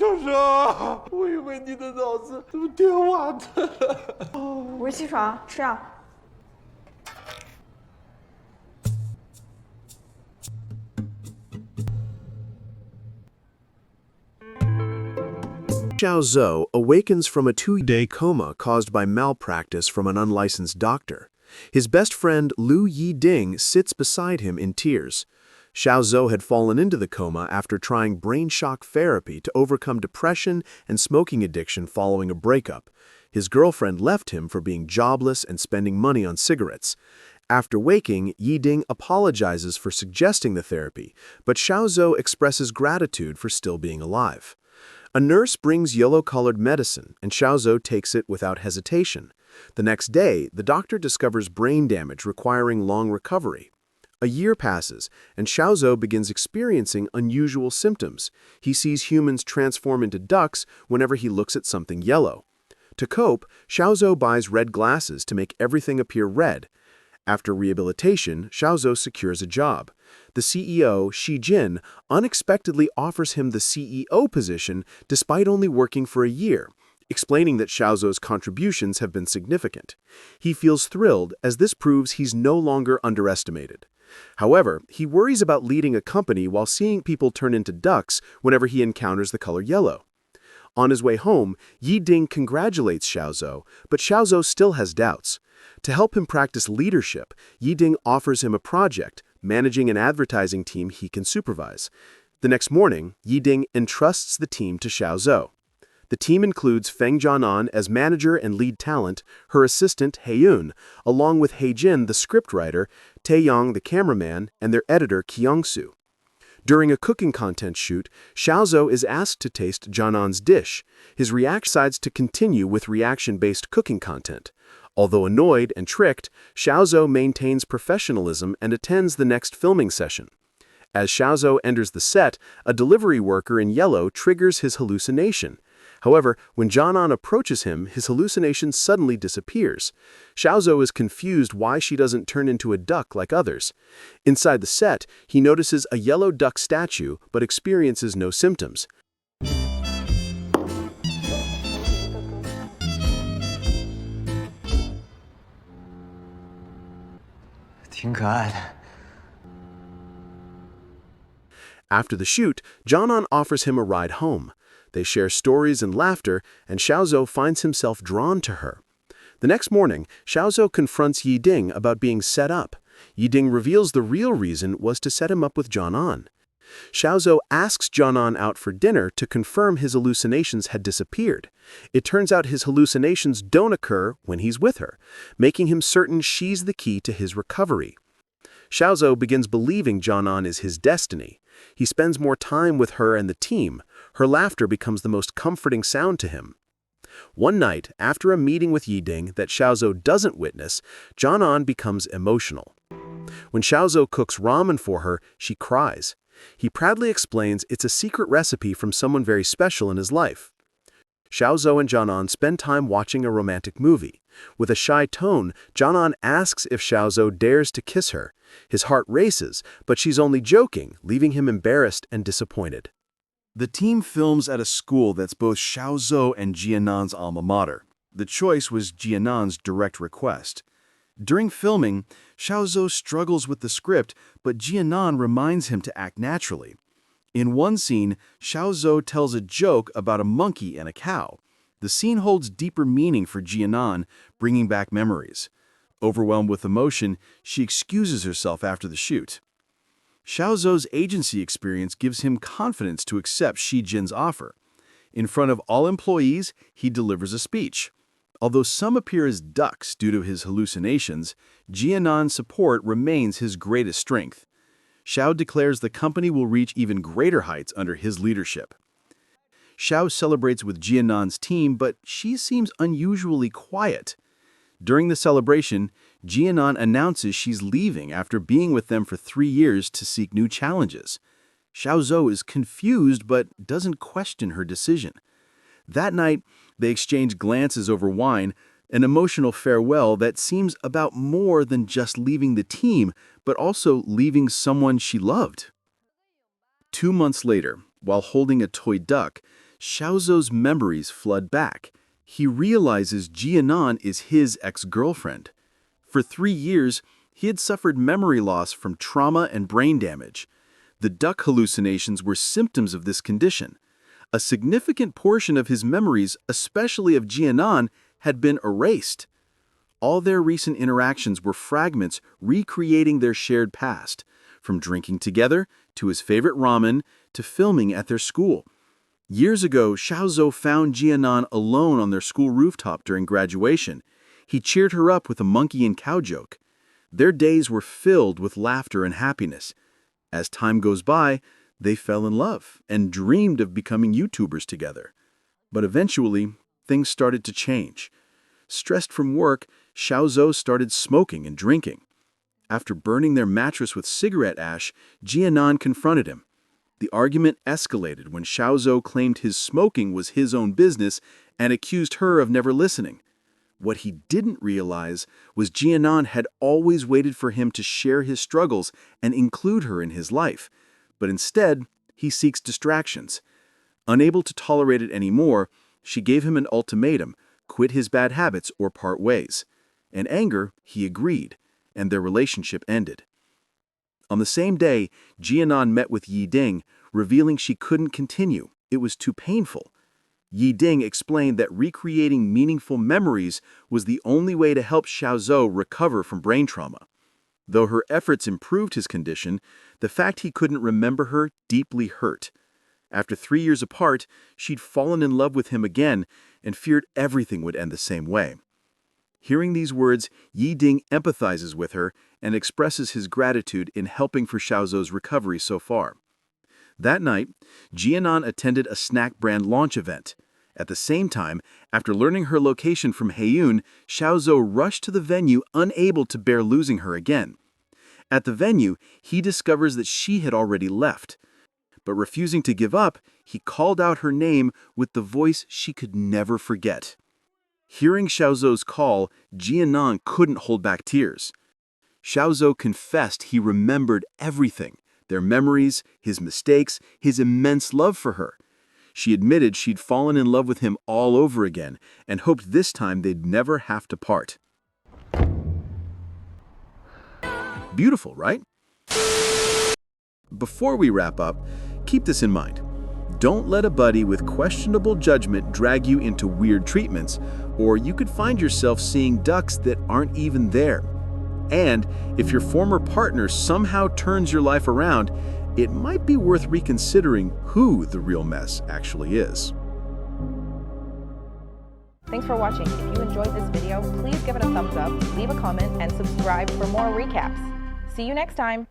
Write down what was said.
小生，我以为你的脑子怎么电话的？我起床吃药。Xiao Zhou awakens from a 2-day coma caused by malpractice from an unlicensed doctor. His best friend Lu Yiding sits beside him in tears. Xiao Zhou had fallen into the coma after trying brain shock therapy to overcome depression and smoking addiction following a breakup. His girlfriend left him for being jobless and spending money on cigarettes. After waking, Yiding apologizes for suggesting the therapy, but Xiao Zhou expresses gratitude for still being alive. A nurse brings yellow-colored medicine, and Xiao Zhou takes it without hesitation. The next day, the doctor discovers brain damage requiring long recovery. A year passes, and Xiao Zhou begins experiencing unusual symptoms. He sees humans transform into ducks whenever he looks at something yellow. To cope, Xiao Zhou buys red glasses to make everything appear red. After rehabilitation, Xiao Zhou secures a job. The CEO, Shi Jin, unexpectedly offers him the CEO position despite only working for a year, explaining that Xiao Zhou's contributions have been significant. He feels thrilled as this proves he's no longer underestimated. However, he worries about leading a company while seeing people turn into ducks whenever he encounters the color yellow. On his way home, Yiding congratulates Xiao Zhou, but Xiao Zhou still has doubts. To help him practice leadership, Yiding offers him a project, managing an advertising team he can supervise. The next morning, Yiding entrusts the team to Xiao Zhou. The team includes Feng Jianan as manager and lead talent, her assistant Heiyun, along with Heijin, the scriptwriter, Taeyang, the cameraman, and their editor Kyungsu. During a cooking content shoot, Xiao Zhou is asked to taste Jianan's dish. His reaction decides to continue with reaction-based cooking content. Although annoyed and tricked, Xiao Zhou maintains professionalism and attends the next filming session. As Xiao Zhou enters the set, a delivery worker in yellow triggers his hallucination. However, when Jianan approaches him, his hallucination suddenly disappears. Xiao Zhou is confused why she doesn't turn into a duck like others. Inside the set, he notices a yellow duck statue but experiences no symptoms. 挺可爱的。 After the shoot, Jianan offers him a ride home. They share stories and laughter, and Xiao Zhou finds himself drawn to her. The next morning, Xiao Zhou confronts Yiding about being set up. Yiding reveals the real reason was to set him up with Jianan. Xiao Zhou asks Jianan out for dinner to confirm his hallucinations had disappeared. It turns out his hallucinations don't occur when he's with her, making him certain she's the key to his recovery. Xiao Zhou begins believing Jianan is his destiny. He spends more time with her and the team. Her laughter becomes the most comforting sound to him. One night, after a meeting with Yiding that Xiao Zhou doesn't witness, Jianan becomes emotional. When Xiao Zhou cooks ramen for her, she cries. He proudly explains it's a secret recipe from someone very special in his life. Xiao Zhou and Jianan spend time watching a romantic movie. With a shy tone, Jianan asks if Xiao Zhou dares to kiss her. His heart races, but she's only joking, leaving him embarrassed and disappointed. The team films at a school that's both Xiao Zhou and Jianan's alma mater. The choice was Jianan's direct request. During filming, Xiao Zhou struggles with the script, but Jianan reminds him to act naturally. In one scene, Xiao Zhou tells a joke about a monkey and a cow. The scene holds deeper meaning for Jianan, bringing back memories. Overwhelmed with emotion, she excuses herself after the shoot. Xiao Zhou's agency experience gives him confidence to accept Shi Jin's offer. In front of all employees, he delivers a speech. Although some appear as ducks due to his hallucinations, Jianan's support remains his greatest strength. Xiao declares the company will reach even greater heights under his leadership. Xiao celebrates with Jianan's team, but she seems unusually quiet. During the celebration, Jianan announces she's leaving after being with them for 3 years to seek new challenges. Xiao Zhou is confused but doesn't question her decision. That night, they exchange glances over wine, an emotional farewell that seems about more than just leaving the team, but also leaving someone she loved. 2 months later, while holding a toy duck, Xiaozhou's memories flood back. He realizes Jianan is his ex-girlfriend. For 3 years, he had suffered memory loss from trauma and brain damage. The duck hallucinations were symptoms of this condition. A significant portion of his memories, especially of Jianan, had been erased. All their recent interactions were fragments recreating their shared past, from drinking together, to his favorite ramen, to filming at their school. Years ago, Xiaozhou found Jianan alone on their school rooftop during graduation. He cheered her up with a monkey and cow joke. Their days were filled with laughter and happiness. As time goes by, they fell in love and dreamed of becoming YouTubers together. But eventually, things started to change. Stressed from work, Xiaozhou started smoking and drinking. After burning their mattress with cigarette ash, Jianan confronted him. The argument escalated when Xiaozhou claimed his smoking was his own business and accused her of never listening. What he didn't realize was Jianan had always waited for him to share his struggles and include her in his life. But instead, he seeks distractions. Unable to tolerate it anymore, she gave him an ultimatum: quit his bad habits or part ways. In anger, he agreed, and their relationship ended. On the same day, Jianan met with Yi Ding, revealing she couldn't continue. It was too painful. Yi Ding explained that recreating meaningful memories was the only way to help Xiaozhou recover from brain trauma. Though her efforts improved his condition, the fact he couldn't remember her deeply hurt. After 3 years apart, she'd fallen in love with him again and feared everything would end the same way. Hearing these words, Yi Ding empathizes with her and expresses his gratitude in helping for Xiaozhou's recovery so far. That night, Jianan attended a snack brand launch event. At the same time, after learning her location from Heiyun, Xiaozhou rushed to the venue, unable to bear losing her again. At the venue, he discovers that she had already left. But refusing to give up, he called out her name with the voice she could never forget. Hearing Xiaozhou's call, Jianan couldn't hold back tears. Xiaozhou confessed he remembered everything: their memories, his mistakes, his immense love for her. She admitted she'd fallen in love with him all over again and hoped this time they'd never have to part. Beautiful, right? Before we wrap up, keep this in mind. Don't let a buddy with questionable judgment drag you into weird treatments, or you could find yourself seeing ducks that aren't even there. And if your former partner somehow turns your life around, it might be worth reconsidering who the real mess actually is. Thanks for watching. If you enjoyed this video, please give it a thumbs up, leave a comment, and subscribe for more recaps. See you next time.